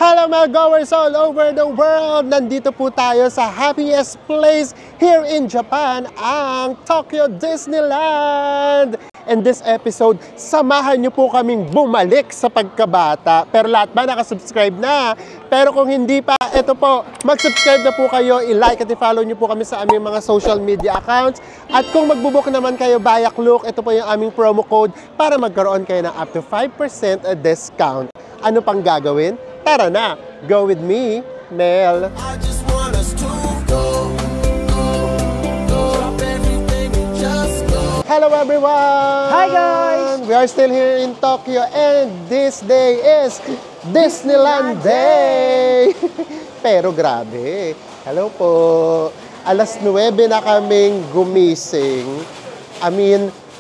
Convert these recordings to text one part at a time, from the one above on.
Hello mga goers all over the world! Nandito po tayo sa happiest place here in Japan, ang Tokyo Disneyland! In this episode, samahan niyo po kaming bumalik sa pagkabata. Pero lahat ba nakasubscribe na? Pero kung hindi pa, ito po, mag-subscribe na po kayo, i-like at i-follow niyo po kami sa aming mga social media accounts. At kung magbubook naman kayo via Klook, ito po yung aming promo code para magkaroon kayo ng up to 5% discount. Ano pang gagawin? Tara na! Go with me, Mel! Hello everyone! Hi guys! We are still here in Tokyo and this day is Disneyland Day! Pero grabe! Hello po! Alas 9 na kaming gumising.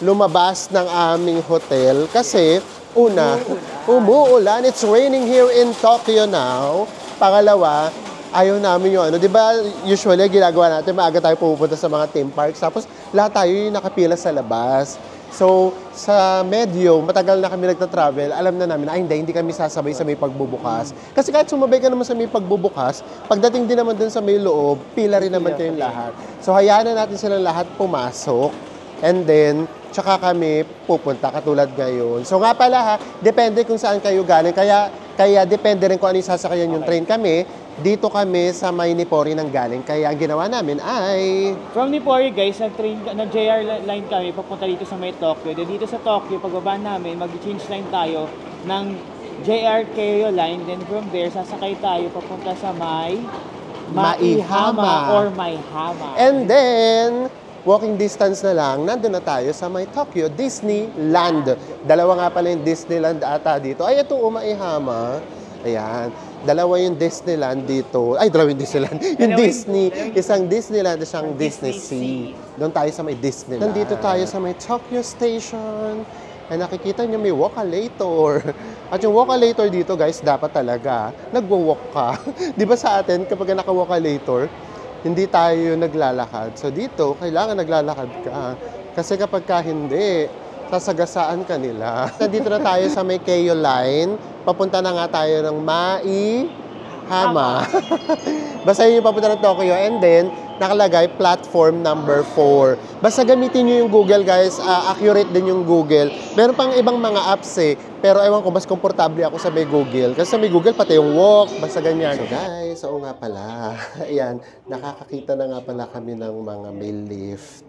Lumabas ng aming hotel kasi una, umuulan. It's raining here in Tokyo now. Pangalawa, ayaw namin yung di ba usually ginagawa natin, maaga tayo pupunta sa mga theme parks, tapos lahat tayo yung nakapila sa labas. So, sa medyo, matagal na kami nagta-travel, alam na namin, hindi kami sasabay sa may pagbubukas. Kasi kahit sumabay ka naman sa may pagbubukas, pagdating din naman dun sa may loob, pila rin naman kayong lahat. So, hayaan na natin silang lahat pumasok. And then, tsaka kami pupunta katulad ngayon. So nga pala ha, depende kung saan kayo galing. Kaya depende rin kung ano yung sasakayan yung train kami. Dito kami sa may Nippori nang galing. Kaya ang ginawa namin ay... From Nippori guys, nag-JR line kami papunta dito sa may Tokyo. Dito sa Tokyo, pagbaba namin, mag-change line tayo ng JR Keio line. Then from there, sasakay tayo papunta sa may Maihama or Maihama. And then... walking distance na lang, nandun na tayo sa may Tokyo Disneyland. Dalawa nga pala yung Disneyland ata dito. Ay, ito, Maihama. Ayan. Dalawa yung Disneyland dito. Ay, dalawa yung Disneyland. Yung Disney. Isang Disneyland, isang Disney Sea. Doon tayo sa may Disneyland. Nandito tayo sa may Tokyo Station. Ay, nakikita nyo may walk-a-lator. At yung walk-a-lator dito, guys, dapat talaga nagwo-walk ka. Di ba sa atin, kapag naka-walk-a-lator, hindi tayo naglalakad. So dito, kailangan naglalakad ka. Kasi kapag hindi, sasagasaan ka nila. Nandito na tayo sa may Keio line. Papunta na nga tayo ng Maihama. Basta yun yung papunta ng Tokyo. And then, nakalagay platform number 4. Basta gamitin nyo yung Google, guys. Accurate din yung Google. Meron pang ibang mga apps pero ewan ko, mas komportable ako sa may Google. Kasi sa may Google, pati yung walk, basta ganyan. So guys, oo nga pala. Ayan, nakakakita na nga pala kami ng mga may lift.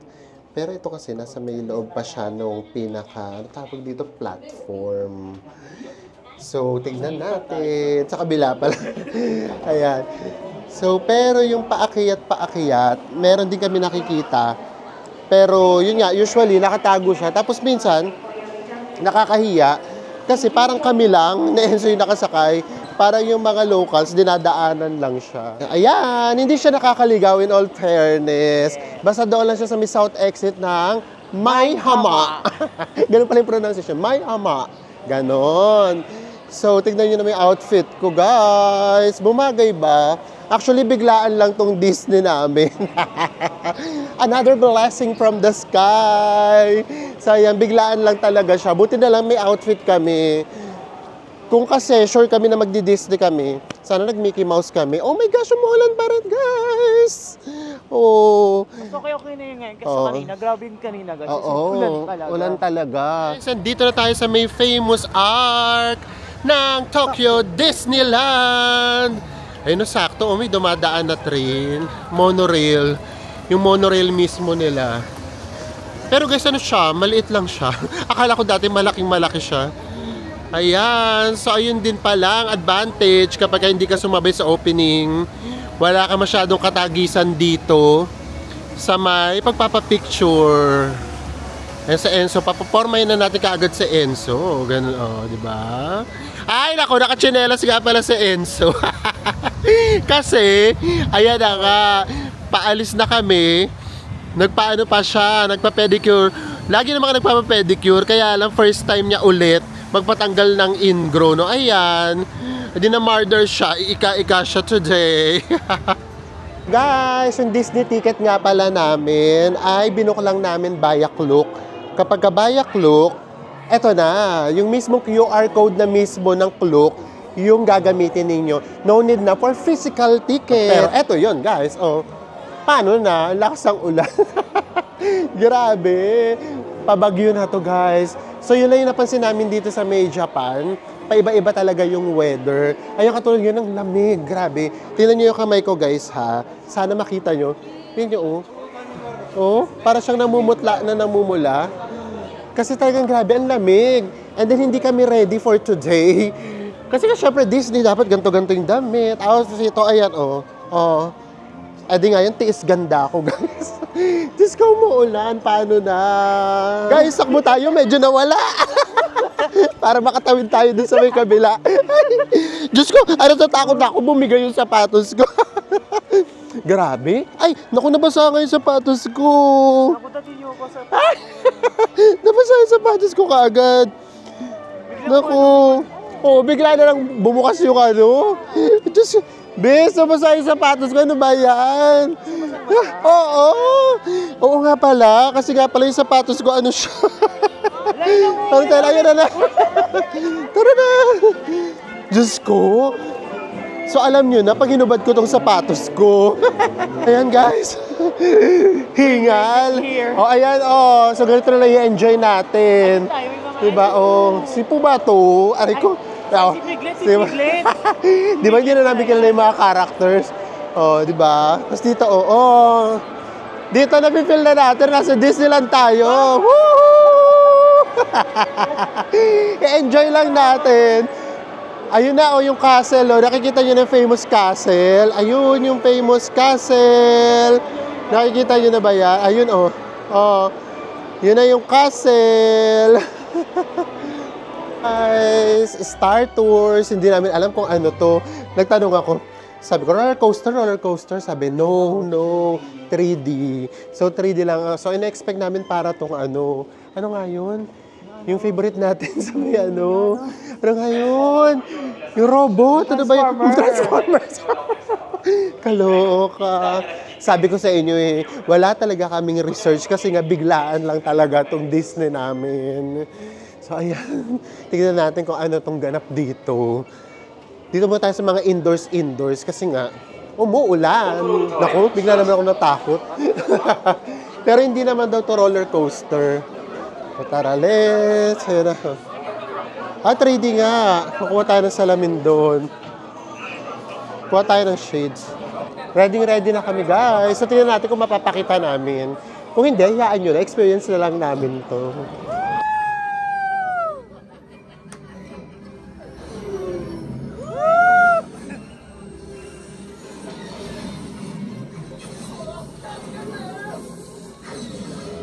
Pero ito kasi, nasa may loob pa siya nung pinaka, tawag dito, platform. So, tingnan natin. Sa kabila pala. Ayan. So, pero yung paakyat, meron din kami nakikita. Pero, yun nga, usually, nakatago siya. Tapos, minsan, nakakahiya. Kasi parang kami lang, na-enso yung nakasakay. Parang yung mga locals, dinadaanan lang siya. Ayan, hindi siya nakakaligaw in all fairness. Basta doon lang siya sa may south exit ng Maihama. Ganun pala yung pronunciation, Maihama. Ganon. So, tignan nyo na may outfit ko, guys. Bumagay ba? Actually, biglaan lang tong Disney namin. Another blessing from the sky. Sayang, biglaan lang talaga siya. Buti na lang may outfit kami. Kung kasi sure kami na magdi-Disney kami, sana nag-Mickey Mouse kami. Oh my gosh, umuulan pa rin, guys. Oh. Mas okay na yun ngayon. Kasi kanina, grabe yung kanina. Kasi ulan talaga. Ulan talaga. Dito na tayo sa may famous arc ng Tokyo Disneyland. Ayun, sakto, may dumadaan na train, monorail, yung monorail mismo nila. Pero guys, ano siya? Maliit lang siya. Akala ko dati malaking-malaki siya. Ayan, so ayun din palang advantage kapag hindi ka sumabay sa opening. Wala ka masyadong katagisan dito sa may pagpapapicture. Ayan sa Enzo, papapormahin na natin kaagad sa Enzo. Ganun, di ba? Ay, naku, nakachinelas nga pala sa Enzo. Kasi, ayan na nga, paalis na kami, nagpaano pa siya, nagpa-pedicure. Lagi naman nagpa-pedicure, kaya lang first time niya ulit magpatanggal ng ingrown. No? Ayan, hindi na murder siya, ika-ika siya today. Guys, yung Disney ticket nga pala namin ay binook lang namin via Klook. Kapag via Klook, eto na, yung mismong QR code na mismo ng Klook, yung gagamitin ninyo. No need na for physical ticket. Pero eto yun, guys. Oh, paano na? Lakas ang ulan. Grabe. Pabagyo na to, guys. So, yun lang yung napansin namin dito sa May Japan. Paiba-iba talaga yung weather. Ayun, katulad yun ng lamig. Grabe. Tingnan nyo yung kamay ko, guys, ha? Sana makita nyo. Tingnan nyo, oh. Oh, para siyang namumutla na namumula. Kasi talagang grabe, ang lamig. And then, hindi kami ready for today. Kasi syempre, Disney, dapat ganto-ganto yung damit. Tapos ito, ayan, oh. Oh. Adi nga yun, tiis ganda ako, guys. Diyos ko, umuulan. Paano na? Guys, sakbo tayo. Medyo nawala. Para makatawid tayo dun sa may kabila. Diyos ko, ano tatakot na ako bumigay yung sapatos ko. Grabe. Ay, naku, nabasa nga yung sapatos ko. Nabasa yung sapatos ko kaagad. Naku. Oh, bigla na lang bumukas yung ano. Diyos, bes, nabasa yung sapatos ko. Ano ba yan? Oo. Oo nga pala. Kasi nga pala yung sapatos ko, ano siya. Tara, tara na. Tara na. Diyos ko. So alam nyo na, pag hinubad ko tong sapatos ko. Ayan guys. Hingal. O ayan, o. So ganito na lang i-enjoy natin. Diba, o. Sipo ba to? Aray ko. Si Piglet. Di ba hindi na namin kilala yung mga characters? O, di ba? Tapos dito, o. Dito na-feel na natin. Nasa Disneyland tayo. Woo! I-enjoy lang natin. Ayun na, yung castle, nakikita nyo na yung famous castle. Ayun, yung famous castle. Nakikita nyo na ba yan? Ayun, yun na yung castle. Guys, Star Tours. Hindi namin alam kung ano to. Nagtanong ako. Sabi ko, roller coaster. Sabi, no, 3D. So, 3D lang. So, ina-expect namin para tong ano nga yun? Yung favorite natin sa may ano nga yun? Yung robot. Ano ba yun? Transformers. Kaloka. Sabi ko sa inyo wala talaga kaming research kasi nga biglaan lang talaga tong Disney namin. So, ayan. Tignan natin kung ano tong ganap dito. Dito muna tayo sa mga indoors kasi nga, umuulan. Naku, bigla naman ako natakot. Pero hindi naman daw to roller coaster. So, tara, let's. Ayan na. 3D nga. Makuha tayo ng salamin doon. Kuha tayo ng shades. Ready na kami, guys. So, tingnan natin kung mapapakita namin. Kung hindi, hayaan nyo na. Experience na lang namin to.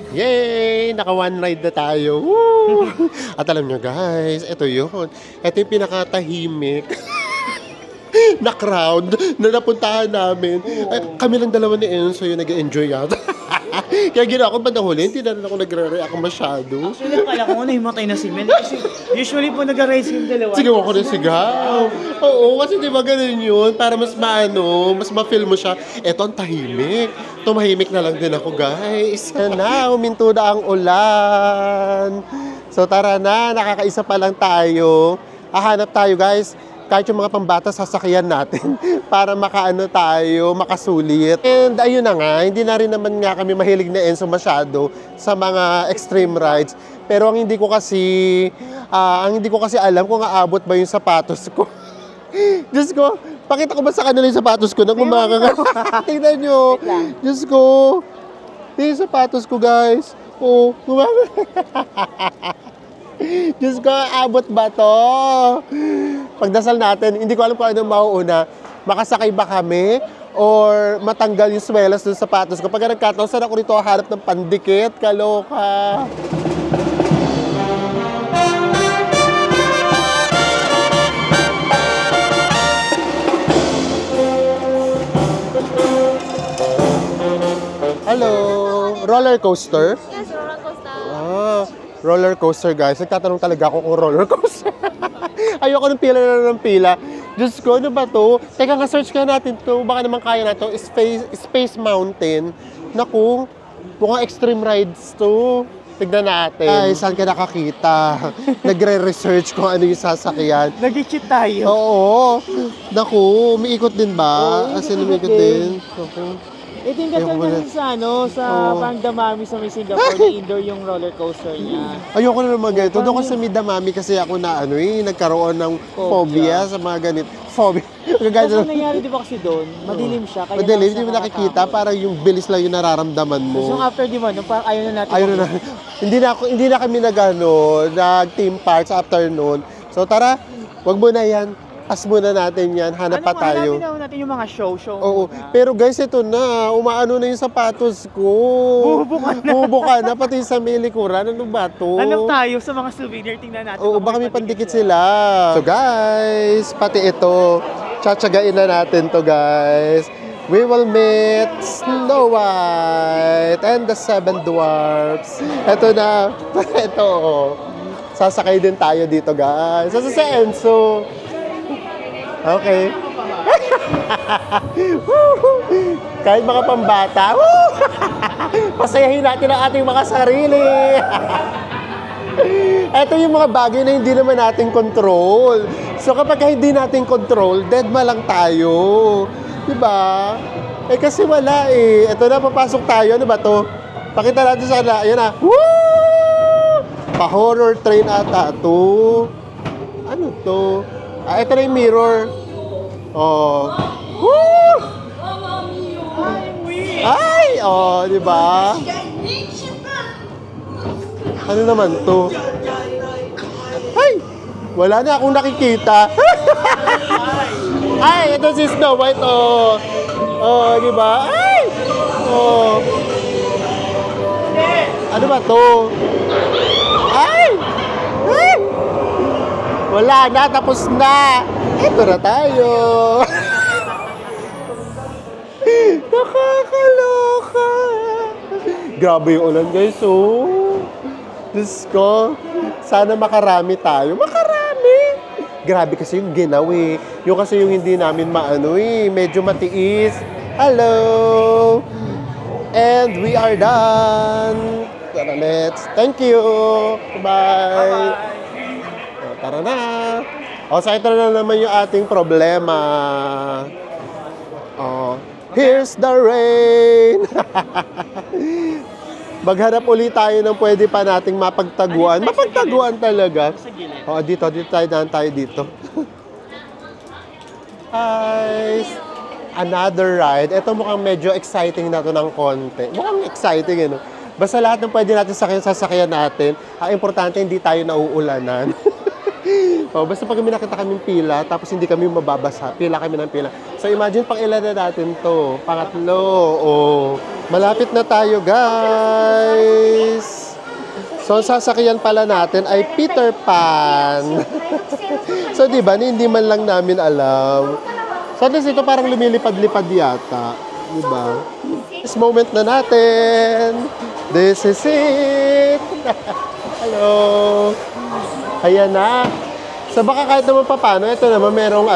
Yay! Naka-one ride na tayo. Woo! At alam nyo guys, ito yun. Ito yung pinakatahimik na crowd na napuntahan namin. Ay, kami lang dalawa ni Enzo yung nag-enjoy yata. Kaya ginawa ko bandang huli, hindi na rin ako nagre-react masyado. Actually, akala ko na himatay na si Mel. Kasi usually po nag-raise yung dalawa. Sigaw ako ng sigaw. Oo, kasi di ba ganun yun? Para mas mas ma-feel mo siya. Eto ang tahimik. Tumahimik na lang din ako, guys. Yan na, uminto na ang ulan. So tara na, nakakaisa pa lang tayo. Hahanap tayo, guys. Kahit yung mga pambata, sasakyan natin para makasulit. And ayun na nga, hindi na rin naman nga kami mahilig na Enzo masyado sa mga extreme rides. Pero ang hindi ko kasi alam kung aabot ba yung sapatos ko. Diyos ko, pakita ko ba sa kanila yung sapatos ko na kumakanga? Tingnan nyo. Diyos ko, yung sapatos ko, guys. Oh, kumakanga. Diyos ko, abot ba to? Pagdasal natin, hindi ko alam kung anong mauuna. Makasakay ba kami? Or matanggal yung swelas ng sapatos ko? Pag nagkataon, saan ako rito harap ng pandikit? Kaloka. Hello, roller coaster? Yes, roller coaster. Roller coaster, guys. Nagtatanong talaga ako kung roller coaster. Ayoko ng pila. Diyos ko, ano ba to? Teka nga, search ka natin to. Baka naman kaya na to. Space Mountain. Naku, mukhang extreme rides to. Tignan natin. Ay, saan ka nakakita? Nagre-research kung ano yung sasakyan. Nag-cheat tayo. Oo. Naku, umiikot din ba? Oo, As in, umiikot umiikot din. Naku. Ito yung Ayoko katulad na. sa sa Oo. parang Damami sa may Singapore, na indoor yung roller coaster niya. Ayoko na naman ganito. Doon ko Parang sa Midamami kasi ako na nagkaroon ng phobia sa mga ganito. Phobia. Kasi Kagaya ang nangyari di ba kasi doon, madilim siya. Kaya Madalim, lang hindi mo siya nakikita. nakakatakot. Parang yung bilis lang yung nararamdaman mo. Tapos yung after di ba, nung parang ayaw na natin. Ayun na. Hindi na kami nag-team parks afternoon. So tara, wag mo na yan. Pas muna natin yan. Hanap pa tayo. Hanapin natin yung mga show. Oo. muna. Pero guys, ito na. Umaano na yung sapatos ko. Bubuka na. Bubuka na. Pati sa may likuran. Ano ba to? Hanap tayo sa mga souvenir, tingnan natin. Oo, baka may pandikit sila. So guys, pati ito. Tsatsagain na natin to guys. We will meet Snow White and the Seven Dwarfs. Ito na. Ito. Sasakay din tayo dito guys. Sa Enzo. Okay. Kahit mga pambata. Pasayahin natin ang ating mga sarili. Ito yung mga bagay na hindi naman natin control. So kapag hindi natin control, deadma lang tayo. Diba? Eh kasi wala eh. Ito na, papasok tayo. Ano ba to? Pakita natin sa kanila. Ayan na. Woo! Pa-horror train ata to. Ano to? Ito na yung mirror. Oh. Woo! Ay! Oh, diba? Ano naman to? Ay! Wala na akong nakikita. Ay, ito si Snow White, oh. Oh, di ba? Ay! Oh. Ano ba to? Ay! Ay! Wala na, tapos na. Ito na tayo. Nakakaloka. Grabe yung ulan, guys, oh. Diyos ko, sana makarami tayo. Makarami! Grabe kasi yung ginawi. Yung kasi yung hindi namin maano medyo matiis. Hello! And we are done. Tara, let's. Thank you. Bye. O, tara na. O, so ito na naman yung ating problema. O, here's the rain. Maghanap ulit tayo ng pwede pa nating mapagtaguan. Mapagtaguan talaga. Sa gilid. O, dito tayo dito. Guys, another ride. Ito mukhang medyo exciting na to ng konti. Mukhang exciting, no? Basta lahat ng pwede natin sasakyan natin, ang importante hindi tayo nauulanan. O, basta pag may nakita kaming pila, tapos hindi kami mababasa, pila kami ng pila. So imagine pang ilan na natin to. Pangatlo. O, malapit na tayo, guys. So, ang sasakyan pala natin ay Peter Pan. So, di ba, hindi man lang namin alam. So, at least ito parang lumilipad-lipad yata. Di ba? This moment na natin. This is it. Hello. Ayan na. So, baka kahit naman paano, ito naman merong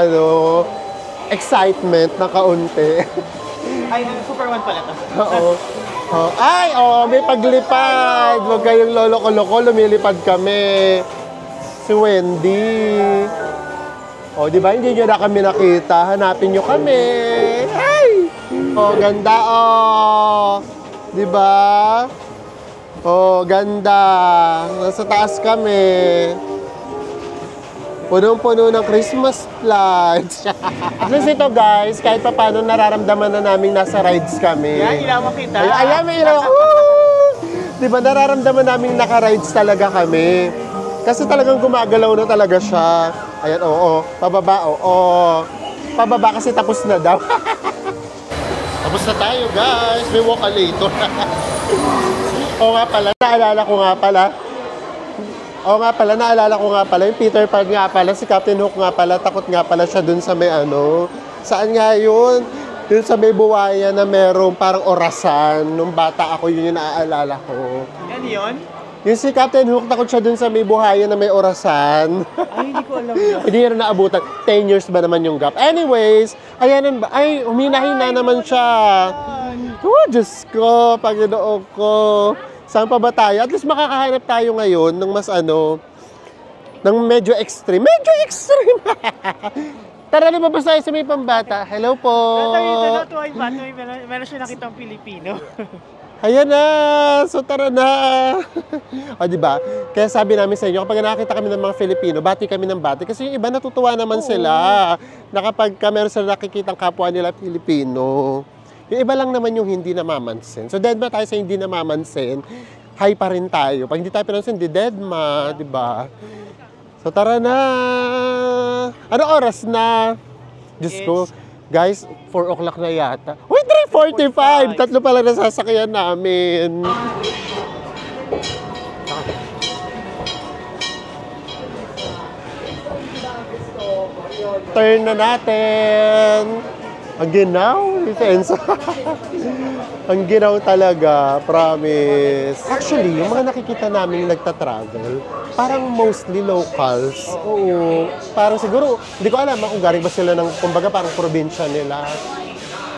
excitement na kaunti. Ay, Super One pala to. Oo. Oh, ay, may paglipad. Huwag kayong lolo-koloko, lumilipad kami. Si Wendy. Oh, di ba? Hindi nyo na kami nakita. Hanapin nyo kami. Ay! Oh, ganda, oh. Di ba? Oh, ganda. Nasa taas kami. Punong-puno ng Christmas lights. At least ito, guys, kahit pa paano nararamdaman na namin nasa rides kami. Yan, ilaw kita. Ayan, may ilaw. Di ba, nararamdaman namin naka-rides talaga kami. Kasi talagang gumagalaw na talaga siya. Ayan, oo. Pababa, oo. Pababa kasi tapos na daw. Tapos na tayo, guys. May walk later. Oo nga pala, naalala ko nga pala, yung Peter Pan nga pala, si Captain Hook nga pala, takot nga pala siya dun sa may saan nga yun? Dun sa may buwaya na merong parang orasan. Nung bata ako, yun yung naaalala ko. Yan yun? Yung si Captain Hook, takot siya dun sa may buhaya na may orasan. Ay, hindi ko alam yun. Hindi niya na naabutan. 10 years ba naman yung gap? Anyways, ayan ba? Ay, humina-hina naman siya. Oh, Diyos ko, Panginoon ko. Saan pa ba tayo? At least makakahanap tayo ngayon ng mas ng medyo extreme. Medyo extreme! Tara, lumabas tayo sa may pambata. Hello po! Natuwa yung bata, meron siya nakitang Pilipino. Ayan na! So tara na! O diba? Kaya sabi namin sa inyo, kapag nakakita kami ng mga Filipino, bati kami ng bati. Kasi yung iba natutuwa naman sila na kapag meron sila nakikitang kapwa nila Filipino. Yung iba lang naman yung hindi namamansin. So dead ma tayo sa hindi namamansin, high pa rin tayo. Pag hindi tayo pinansin, di dead ma, diba? So tara na! Ano oras na? Diyos ko, guys, 4 o'clock na yata. Uy, 3:45! Tatlo pala nasasakyan namin. Turn na natin. Ang ginaw, Enzo. Ang ginaw talaga, promise. Actually, yung mga nakikita namin nagta-travel, parang mostly locals. Oo. Parang siguro, hindi ko alam kung galing ba sila ng, kumbaga parang probinsya nila.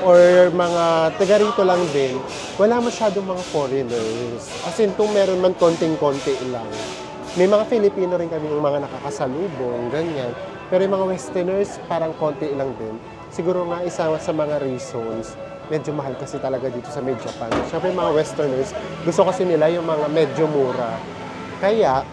Or mga taga rito lang din. Wala masyadong mga foreigners. As in, kung meron man konting-konti lang. May mga Filipino rin kami yung mga nakakasalubong, ganyan. Pero yung mga westerners, parang konti lang din. Siguro nga isa sa mga reasons, medyo mahal kasi talaga dito sa May Japan. Siyempre yung mga westerners, gusto kasi nila yung mga medyo mura. Kaya,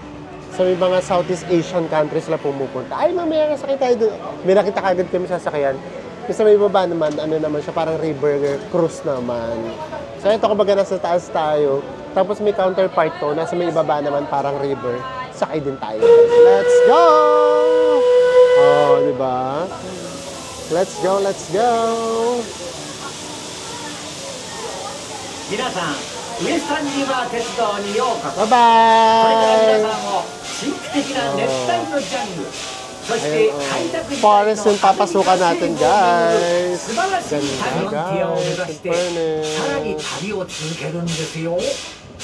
sa may mga Southeast Asian countries na pumupunta, ay mamaya nasakay tayo doon. May nakita kagad kami sasakyan. Kasi may baba naman, ano naman siya, parang river cruise naman. So ito kumbaga nasa taas tayo. Tapos may counterpart to, nasa may ibaba naman parang river. Sakay din tayo. Let's go! Oh, di ba? Let's go, let's go! 皆さん、ウエスタンリバー鉄道にようこそ。 Bye-bye! これから皆さんを神秘的な熱帯のジャングル、そして開拓時代 Forest の yung papasukan natin, guys. 素晴らしい旅フロンティアを目指して Ganda, さらに旅を続けるんですよ。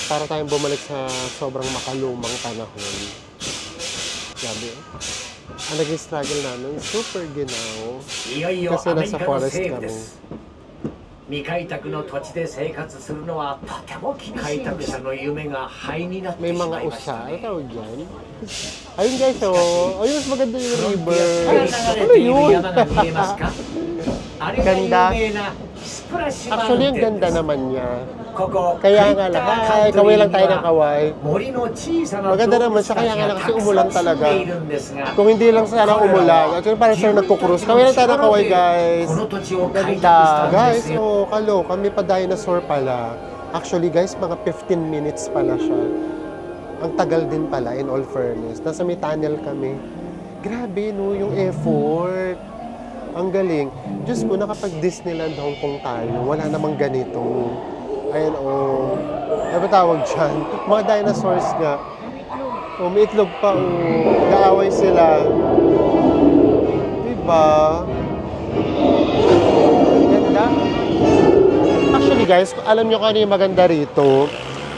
Para tayong bumalik sa sobrang makalumang panahon. Grabe. Ang naging struggle namin, super ginaw. いよいよ Kasi アメリ nasa カの forest 西部 kami. です未開拓の土地で生活するのはとても厳しい開拓者の夢が灰になって May しま mga いました usa. Ano ね tawag dyan? Ayun guys, oh. Ayun, mas maganda yung フロンテ river. ィアから流 Ano れている yun? 山が見えますかあれが有名なスプラッシュマウ Actually, ン ang テンで ganda す naman niya. ここ Kaya nga lang, ay, kaway lang tayo ng kaway. 森の小さな Maganda 動 naman 物 siya, た kaya ち nga が lang た kasi く umulan さん住ん talaga. でいるんですが Kung hindi lang sana umulan, actually parang siya nagkukrus. Kaway lang tayo ng kaway, guys. この土地を開拓し Ganda. たんで Guys, すよ oh, kaloka, may pa-dinosaur pala. Actually, guys, mga 15 minutes pala siya. Ang tagal din pala, in all fairness. Nasa may tunnel kami. Grabe, no, yung effort. Ang galing. Diyos ko, nakapag-Disneyland Hong Kong tayo. Wala namang ganito. Ayan, oh. Ano ba tawag dyan? Mga dinosaurs nga. Oh, may itlog pa, oh. Naaway sila. Diba? Ganda. Actually guys, alam nyo kung ano yung maganda rito.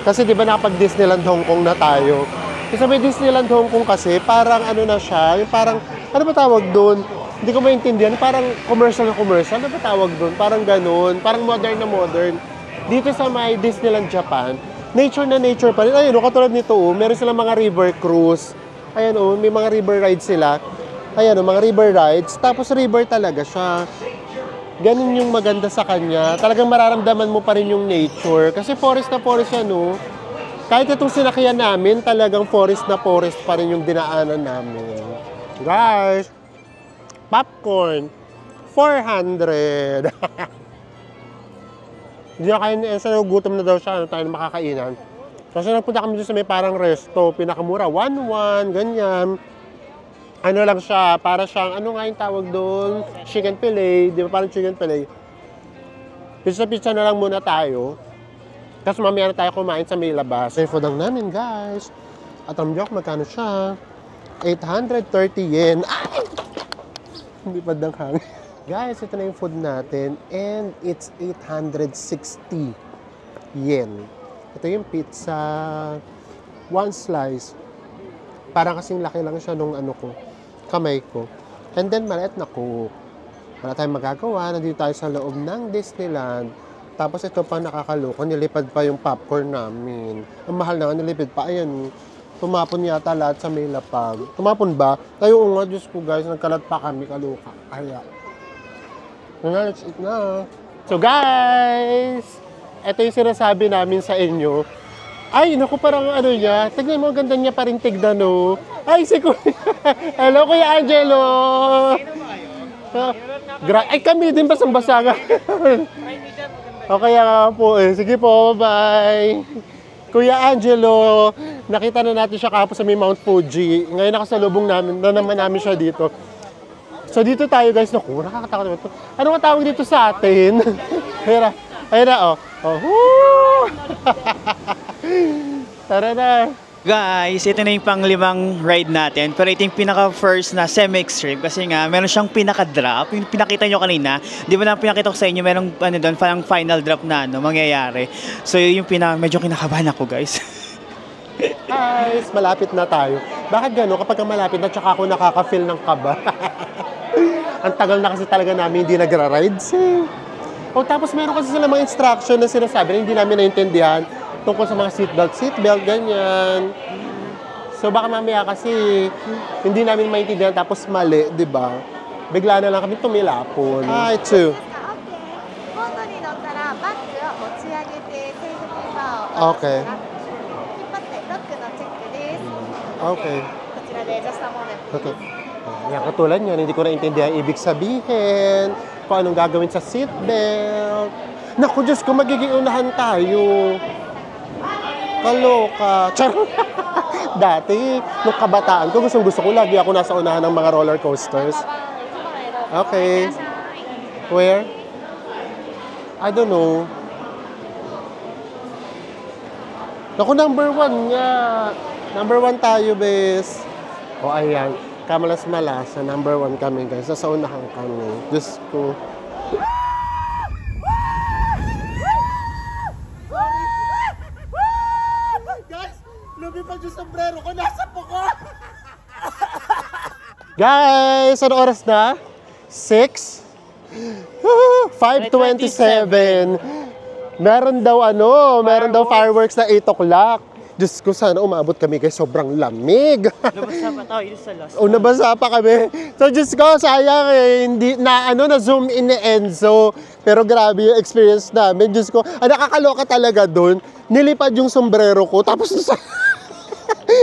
Kasi di ba nakapag-Disneyland Hong Kong na tayo? Kasi may Disneyland Hong Kong kasi, parang ano na siya, yung parang, ano ba tawag doon? Hindi ko maintindihan, parang commercial na commercial. Ano ba tawag doon? Parang ganun, parang modern na modern. Dito sa may Disneyland Japan, nature na nature pa rin. Ayun, katulad nito, meron silang mga river cruise. Ayan, may mga river rides sila. Ayan, mga river rides. Tapos river talaga siya. Ganun yung maganda sa kanya. Talagang mararamdaman mo pa rin yung nature. Kasi forest na forest yan, no? Kahit itong sinakyan namin, talagang forest na forest pa rin yung dinaanan namin. Guys, popcorn, 400. Hindi na kayo, sa gutom na daw siya, ano tayo na makakainan. Kasi nagpunta kami dito sa may parang resto, pinakamura, 1-1, ganyan. Ano lang siya, para siyang, ano nga yung tawag doon? Chicken fillet, di ba parang chicken fillet? Pizza-pizza na lang muna tayo. Tapos mamaya na tayo kumain sa may labas. Sa food lang namin, guys. At ang joke, magkano siya? 830 yen. Ay! Hindi pa dang hangin. Guys, ito na yung food natin. And it's 860 yen. Ito yung pizza. One slice. Parang kasing laki lang siya nung ano ko, kamay ko. And then, maliit na cook. Wala tayong magagawa. Nandito tayo sa loob ng Disneyland. Tapos ito pa nakakaloko, nilipad pa yung popcorn namin. Ang mahal na nga, nilipad pa. Ayan, tumapon yata lahat sa may lapag. Tumapon ba? Tayo nga, Diyos ko guys, nagkalat pa kami, kaluka. Kaya. Let's eat na. So guys, ito yung sinasabi namin sa inyo. Ay, naku, parang ano niya. Tignan mo, ganda niya pa rin tignan, no? Ay, si Kuya. Hello, Kuya Angelo. Ay, kami din basang-basa nga. O kaya nga po eh. Sige po, bye. Kuya Angelo, nakita na natin siya kahapon sa may Mount Fuji. Ngayon nakasalubong naman namin siya dito. So dito tayo guys, naku, nakakatakot naman ito. Ano nga tawag dito sa atin? Ayun na, oh. Woo! Tara na. Guys, ito na yung pang-limang ride natin. Pero ito yung pinaka-first na semi-extreme kasi nga, meron siyang pinaka-drop. Yung pinakita nyo kanina, di ba lang pinakita ko sa inyo, merong ano doon, parang final drop na mangyayari. So yun yung medyo kinakabahan ako guys. Guys, malapit na tayo. Bakit gano'n? Kapag malapit na, tsaka ako nakaka-feel ng kaba. Ang tagal na kasi talaga namin hindi nagra-rides eh. O tapos meron kasi sila mga instruction na sinasabi na hindi namin naintindihan tungkol sa mga seatbelt, ganyan. So baka mamaya kasi hindi namin maintindihan tapos mali, di ba? Bigla na lang kami tumilapon. Hi, Chu. ボートに乗ったらバッグを持ち上げてセーフティーバーを Okay. 引っ張ってロックのチェックです。 Okay. こちらで just a moment. Okay. Yan, katulad yan, hindi ko naintindihan ibig sabihin, kung anong gagawin sa seatbelt. Naku, Diyos ko, magiging unahan tayo. Kaloka. Charot. Dati, nung kabataan ko, gusto ko lagi ako nasa unahan ng mga roller coasters. Okay. Where? I don't know. Naku, number 1 nga. Number 1 tayo, bes. O, ayan. Kamalas-malasa, number 1 kami, guys. Nasa unahan kami. Diyos ko. Guys, lumipad yung sombrero ko. Nasa po ko. Guys, ano oras na? 6? 5:27. Meron daw fireworks na 8 o'clock. Diyos ko, sana umabot kami guys. Sobrang lamig. Nabasa pa tayo sa last. O, nabasa pa kami. So, Diyos ko, sayang eh. Hindi, na zoom in ni Enzo. Pero grabe yung experience namin. Diyos ko, nakakaloka talaga dun. Nilipad yung sombrero ko. Tapos,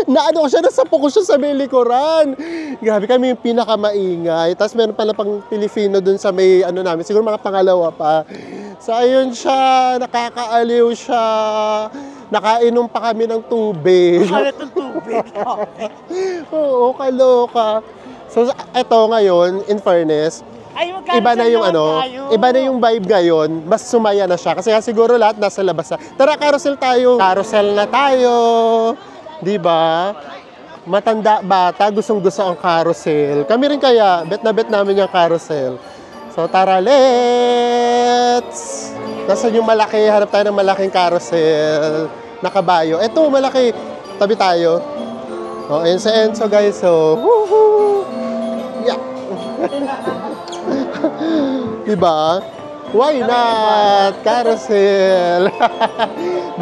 nasapo ko siya sa may likuran. Grabe, kami yung pinakamaingay. Tapos, meron pala pang Pilipino dun sa may, namin. Siguro mga pangalawa pa. So, ayun siya. Nakakaaliw siya. Nakainom pa kami ng tubig. Kalat ng tubig. Oo, kaloka. So, eto ngayon, in fairness, Ay, iba na yung iba na yung vibe ngayon, mas sumaya na siya. Kasi siguro lahat nasa labas na. Tara, carousel tayo. Carousel na tayo. Di ba? Matanda, bata, gustong-gusto ang carousel. Kami rin kaya, bet na bet namin yung carousel. So, tara, let's! Nasaan yung malaki? Hanap tayo ng malaking carousel na kabayo. Eto, malaki. Tabi tayo. O, ayun sa Enzo, guys. So, woohoo! Yeah! Diba? Why not? Carousel!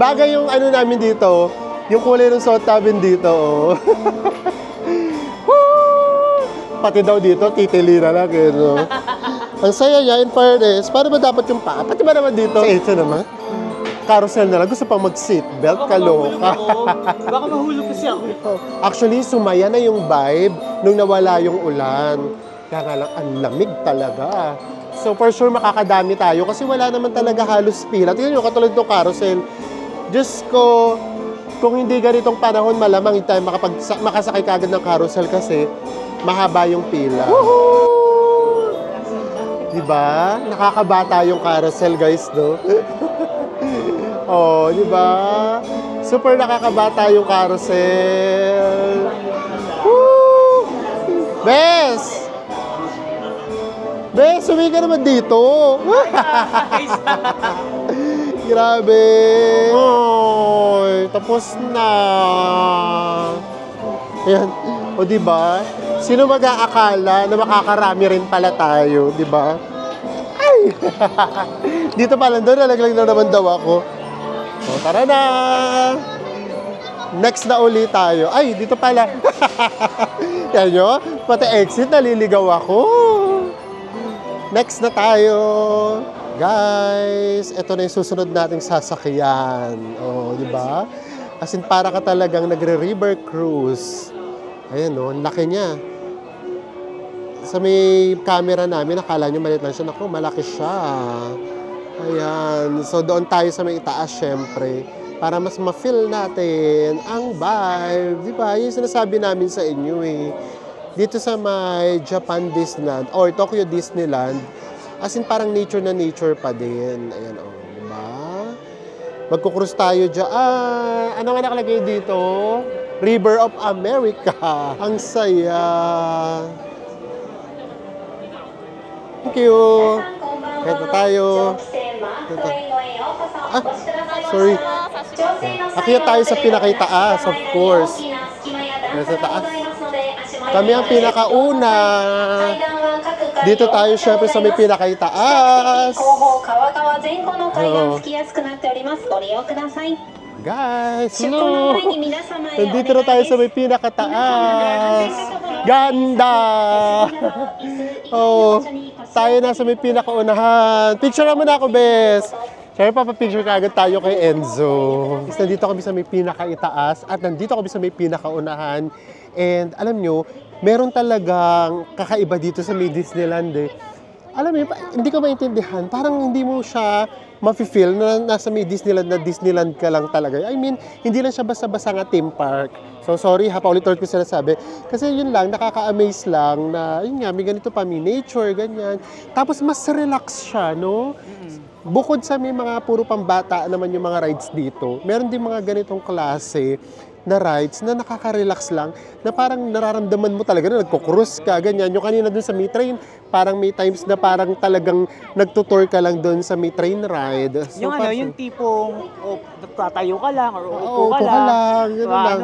Bagay yung namin dito. Yung kulay ng suot namin dito. Pati daw dito, titili na lang. No? Ang saya niya, in fairness, paano ba dapat yung paa? Pati ba naman dito? Sa Enzo naman. Carousel na lang. Gusto pang mag-seatbelt. Kaloka. Baka mahulog kasi ako. Actually, sumaya na yung vibe nung nawala yung ulan. Kaya nga lang, ang lamig talaga. So, for sure, makakadami tayo kasi wala naman talaga halos pila. Tingnan nyo, katulad ng carousel. Diyos ko, kung hindi ganitong panahon, malamang hindi tayo makasakay kagad ng carousel kasi mahaba yung pila. Woohoo! Diba? Nakakabata yung carousel, guys, no? Oh, diba? Super nakakabata yung carousel. Woo! Bes! Bes, suwi ka naman dito. Grabe. Oy, tapos na. Ayan. O, diba? Sino mag-aakala na makakarami rin pala tayo, diba? Ay! Ay! Dito pala, doon nalaglag na naman daw ako. So, tara na! Next na uli tayo. Ay, dito pala. Yan nyo? Pati exit, naliligaw ako. Next na tayo. Guys, ito na yung susunod nating sasakyan. Oh, di ba? As in, para ka talagang nagre-river cruise. Ayan, oh, ang laki niya. Sa may camera namin, nakala nyo maliit lang siya. Naku, malaki siya. Ayan. So, doon tayo sa may itaas, syempre. Para mas ma-feel natin ang vibe. Di ba? Yung sinasabi namin sa inyo eh. Dito sa may Japan Disneyland or Tokyo Disneyland, as in parang nature na nature pa din. Ayan, oh. Di ba? Magkukrus tayo dyan. Ano nga nakalagay dito? River of America. Ang saya. Thank you. Ito tayo. Ito. Sorry. Akyat tayo sa pinakaitaas, of course. Sa taas. Kami ang pinakauna. Dito tayo syempre sa may pinakaitaas. Guys, hello! Nandito na tayo sa may pinakataas. Ganda! Oh, tayo na sa may pinakaunahan. Picture mo na ako, Bes. Siyempre, papapicture ka agad tayo kay Enzo. Nandito kami sa may pinakaitaas at nandito kami sa may pinakaunahan. And alam nyo, meron talagang kakaiba dito sa may Disneyland eh. Alam mo, hindi ko maintindihan. Parang hindi mo siya ma-feel na nasa may Disneyland na Disneyland ka lang talaga. I mean, hindi lang siya basta-basta nga theme park. So, sorry ha, paulit-ulit ko sinasabi. Kasi yun lang, nakaka-amaze lang na, yun nga, may ganito pa, may nature, ganyan. Tapos, mas relax siya, no? Bukod sa may mga puro pambata naman yung mga rides dito, meron din mga ganitong klase na rides na nakaka-relax lang, na parang nararamdaman mo talaga na nagko-cruise ka, ganyan. Yung kanina dun sa may train, parang may times na parang talagang nagtutour ka lang dun sa may train ride. So, Yung ano, yung tipong tatayo ka lang or Oo, upo ka lang. ganun lang.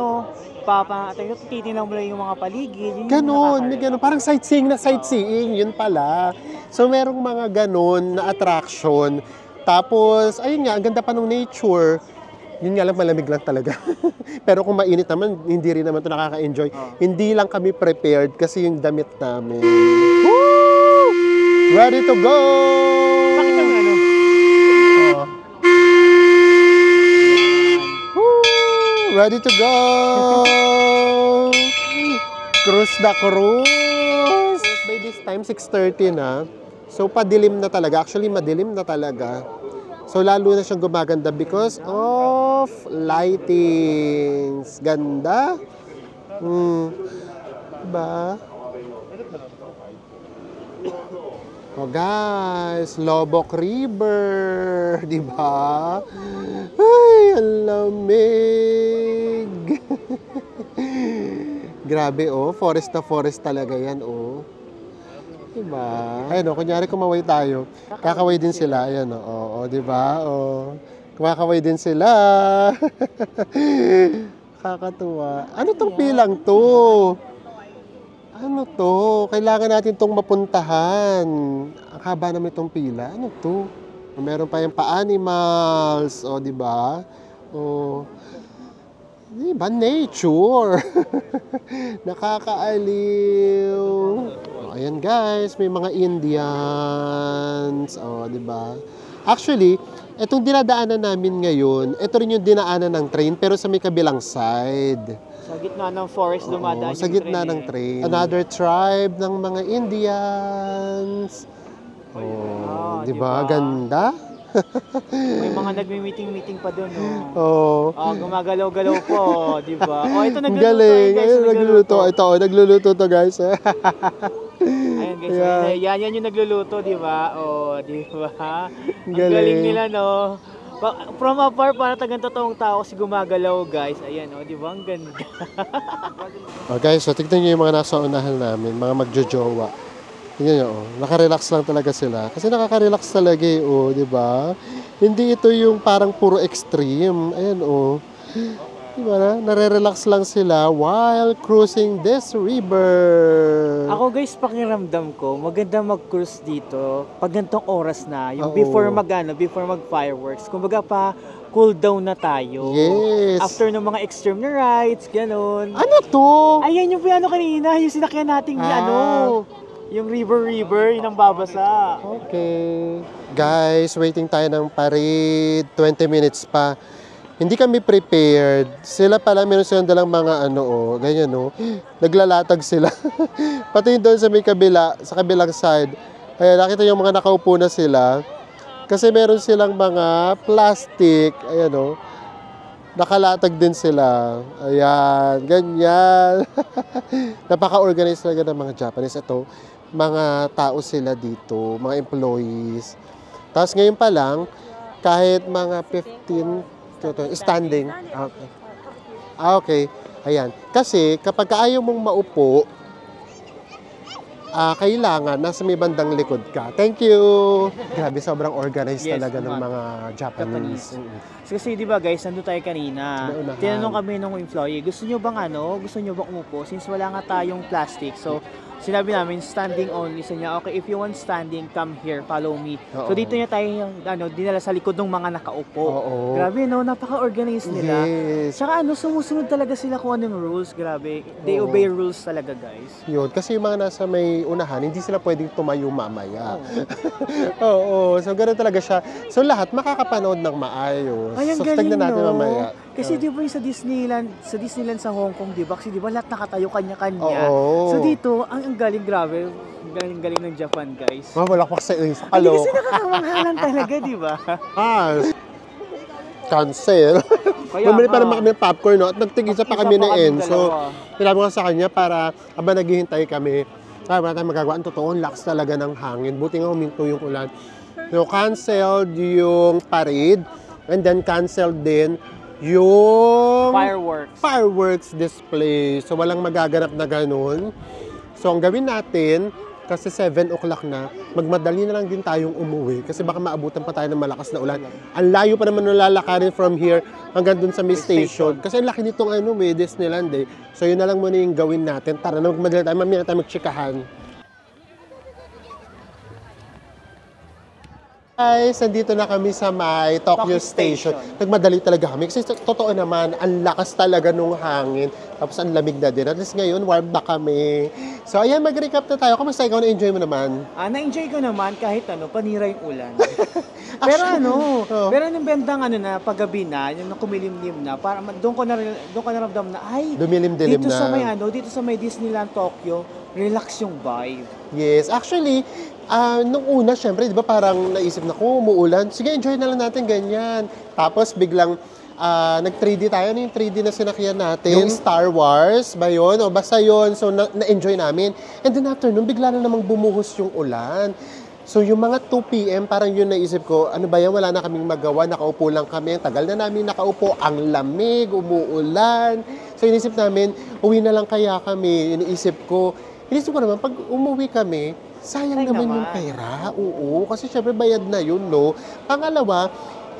Titignan mo lang yung mga paligid. Yun yung Ganon, may nakaka- ganon. Parang sightseeing na sightseeing, yun pala. So, merong mga ganon na attraction. Tapos, ayun nga, ang ganda pa ng nature. Yun nga lang, malamig lang talaga. Pero kung mainit naman, hindi rin naman ito nakaka-enjoy. Hindi lang kami prepared kasi yung damit namin. Woo! Ready to go! Bakit yung ano? Oh. Woo! Ready to go! Cruise na cruise! By this time, 6:30 na. So, padilim na talaga. Actually, madilim na talaga. So, lalo na siyang gumaganda because of lightings. Ganda. Diba? Oh, guys. Lobok River. Diba? Ay, ang lamig. Grabe, oh. Forest na forest talaga yan, oh. Diba? Ayun, kunyari kumaway tayo, kakaway din sila. Ayan, o, diba? O, kumakaway din sila. Kakatuwa. Ano tong pilang to? Ano to? Kailangan natin tong mapuntahan. Ang haba naman itong pila. Ano to? Meron pa yung pa-animals. O, diba? O, diba? Nature. Nakakaaliw. Ayan guys, may mga Indians. Oh, 'di ba? Actually, itong dinadaanan namin ngayon, ito rin yung dinaanan ng train pero sa may kabilang side. Sa gitna ng forest dumadaan Sa gitna ng train. Another tribe ng mga Indians. Oh, 'di ba? Ganda. May mga nagmi-meeting pa doon, no? Oh. Gumagalaw-galaw po, di ba? Oh, ito nagluluto. Galing. Guys, Ayun, nagluluto. Ito, nagluluto to guys. Ayun guys, Yeah. yan yung nagluluto, di ba? Oh, di ba? Ang Galing. galing nila, no? From afar, para tagang totoong tao si gumagalaw, guys. Ayan, oh, di ba? Ang ganda. Oh, guys, so tignan nyo yung mga nasa unahan namin, mga magjojowa. Tingnan nyo, oh, nakarelax lang talaga sila. Kasi nakaka-relax talaga eh, oh, di ba? Hindi ito yung parang puro extreme. Ayan, oh. Diba na? Nare-relax lang sila while cruising this river. Ako guys, pakiramdam ko, maganda mag-cruise dito pag ganitong oras na, yung Oo. before mag-fireworks. Kumbaga pa, cool down na tayo. Yes. After ng mga extreme na rides, ganun. Ano to? Ayan yung piano kanina, yung sinakyan nating yung river, yun ang babasa. Okay. Guys, waiting tayo ng parade. 20 minutes pa. Hindi kami prepared. Sila pala, meron silang dalang mga ganyan naglalatag sila. Pati doon sa may kabila, sa kabilang side. Ayan, nakita yung mga nakaupo na sila. Kasi meron silang mga plastic, ayan nakalatag din sila. Ayan, ganyan. Napaka-organized talaga ng mga Japanese. Ito, mga tao sila dito, mga employees. Tapos ngayon pa lang, kahit mga 15 standing. Okay. Okay. Ayan. Kasi kapag ayaw mong maupo, kailangan nasa may bandang likod ka. Thank you. Grabe, sobrang organized Yes, talaga ng naman. mga Japanese. Kasi di ba guys, nandun tayo kanina. Naunahan. Tinanong kami ng employee, gusto nyo bang umupo? Since wala nga tayong plastic, so sinabi namin standing only. So niya, okay, if you want standing, come here, follow me. Oo. So dito niya tayo dinala sa likod ng mga nakaupo. Oo. Grabe napaka-organized nila. Yes. Tsaka sumusunod talaga sila kung anong rules. Grabe, they Oo. obey rules talaga guys. Yun. Kasi yung mga nasa may unahan, hindi sila pwedeng tumayo mamaya. Oo. So, ganoon talaga siya. So, lahat makakapanood ng maayos. Ay, ang So, galing, tignan natin no? mamaya. Kasi di ba yung sa Disneyland sa Hong Kong, di ba? Kasi di ba lahat nakatayo kanya-kanya. Oo. So dito, ang galing, grabe. Ang galing ng Japan, guys. Wala pa sa Hindi kalo. kasi nakakawangha lang talaga, di ba? Cancel. Kaya Bumili pa nga. naman kami ng popcorn, at nagtigisa pa kami ni Enzo. Sinabi ko sa kanya para habang naghihintay kami, wala tayong magagawa. Ang totoo, ang lakas talaga ng hangin. Buti nga huminto yung ulan. So, canceled yung parade, and then canceled din yung fireworks display. So, walang magaganap na ganun. So, ang gawin natin, kasi 7 o'clock na, magmadali na lang din tayong umuwi kasi baka maabutan pa tayo ng malakas na ulan. Ang layo pa naman lalakarin from here hanggang dun sa may station. Kasi ang laki nitong Disneyland eh. So, yun na lang muna yung gawin natin. Tara na, magmadali tayo. Mamaya na tayo magtsikahan. Guys, nandito na kami sa may Tokyo Station. Nagmadali talaga kami kasi totoo naman, ang lakas talaga nung hangin. Tapos ang lamig na din. At least ngayon, warm na kami. So ayan, mag-recap na tayo. Kamusta ikaw? Na-enjoy mo naman? Na-enjoy ko naman kahit panira yung ulan. Pero pero nung bendang paggabi na, yung kumilimlim na, para doon ko naramdam na, ay, Dumilim-dilim dito na. dito sa may Disneyland Tokyo, relax yung vibe. Yes, actually, nung una, syempre, di ba parang naisip na, umuulan, sige, enjoy na lang natin ganyan. Tapos biglang, nag-3D tayo. Ano yung 3D na sinakyan natin? Yung Star Wars ba yun? O basta yun. So, na-enjoy namin. And then after nun, bigla na namang bumuhos yung ulan. So, yung mga 2 p.m., parang yun naisip ko, ano ba yan? Wala na kaming magawa. Nakaupo lang kami. Ang tagal na namin nakaupo. Ang lamig, umuulan. So, inisip namin, uwi na lang kaya kami. Inisip ko naman, pag umuwi kami, sayang naman yung pera. Oo, kasi syempre bayad na yun, no? Pangalawa,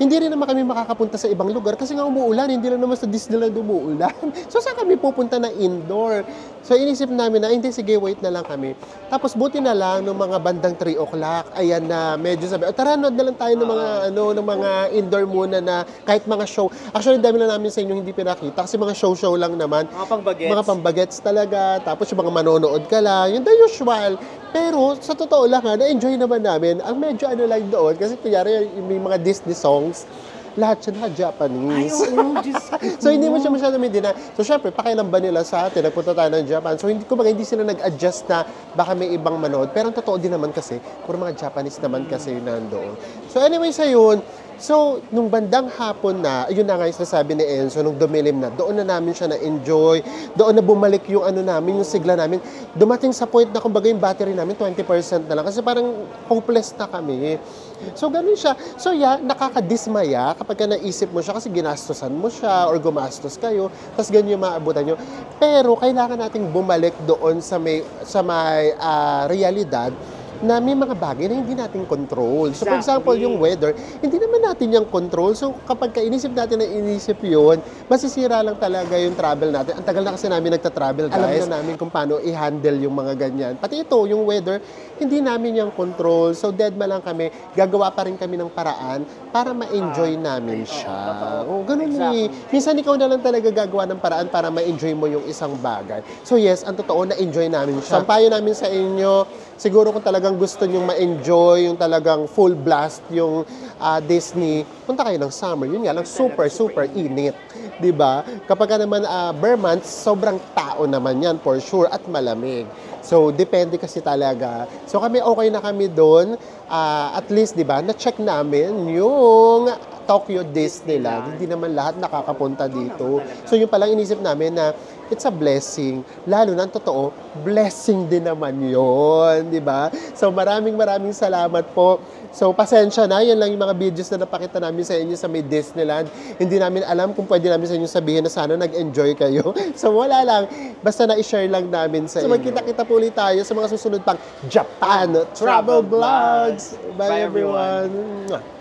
hindi rin naman kami makakapunta sa ibang lugar kasi nga umuulan, hindi lang naman sa Disneyland umuulan. So, saan kami pupunta na indoor? So, inisip namin na, hindi, sige, wait na lang kami. Tapos, buti na lang, nung mga bandang 3 o'clock, ayan na, medyo sabi, tara, nood na lang tayo ng mga, ng mga indoor muna na, kahit mga show. Actually, dami na namin sa inyo hindi pinakita kasi mga show-show lang naman. Mga Pambagets talaga. Tapos, yung mga manonood ka lang. Yun the usual. Pero, sa totoo lang na-enjoy naman namin. Ang medyo lang doon, kasi kunyari, may mga Disney songs, lahat siya na-Japanese. Ay, oo, Diyos ko. So, hindi mo siya masyado medina. So, syempre, pakialam ba nila sa atin? Nagpunta tayo ng Japan. So, hindi sila nag-adjust na baka may ibang manood. Pero ang totoo din naman kasi, puro mga Japanese naman kasi nandoon. So, anyway, sa yun, so, nung bandang hapon na, yun na nga yung sinasabi ni Enzo, nung dumilim na, doon na namin siya na-enjoy, doon na bumalik yung namin, yung sigla namin. Dumating sa point na, kumbaga, yung battery namin, 20% na lang. Kasi parang hopeless na kami. So, ganun siya. So, yeah, nakakadismaya kapag ka naisip mo siya kasi ginastosan mo siya or gumastos kayo, tapos ganun yung maabutan nyo. Pero, kailangan nating bumalik doon sa may realidad na may mga bagay na hindi natin control. So, for Exactly. example, yung weather, hindi naman natin yung control. So, kapag inisip natin na inisip yun, masisira lang talaga yung travel natin. Ang tagal na kasi namin nagta-travel, guys. Alam na namin kung paano i-handle yung mga ganyan. Pati ito, yung weather, hindi namin yung control. So, deadma lang kami. Gagawa pa rin kami ng paraan para ma-enjoy namin siya. Oh, ganun Exactly. Minsan ikaw na lang talaga gagawa ng paraan para ma-enjoy mo yung isang bagay. So, yes, ang totoo, na-enjoy namin siya. Ang payo namin sa inyo, siguro kung talagang gusto nyong ma-enjoy, yung talagang full blast, yung Disney, punta kayo ng summer. Yun nga lang, super init. 'Di ba? Kapag naman bare months, sobrang tao naman yan for sure at malamig. So, depende kasi talaga. So, kami okay na kami doon. At least, 'di ba, na-check namin yung Tokyo Disneyland. Hindi naman lahat nakakapunta dito. So, yung palang inisip namin na it's a blessing. Lalo na, ang totoo, blessing din naman yon, di ba? So, maraming salamat po. So, pasensya na. Yan lang yung mga videos na napakita namin sa inyo sa may Disneyland. Hindi namin alam kung pwede namin sa inyo sabihin na sana nag-enjoy kayo. So, wala lang. Basta na-share lang namin sa inyo. So, magkita-kita po ulit tayo sa mga susunod pang Japan Travel Vlogs. Bye, Bye, everyone. everyone.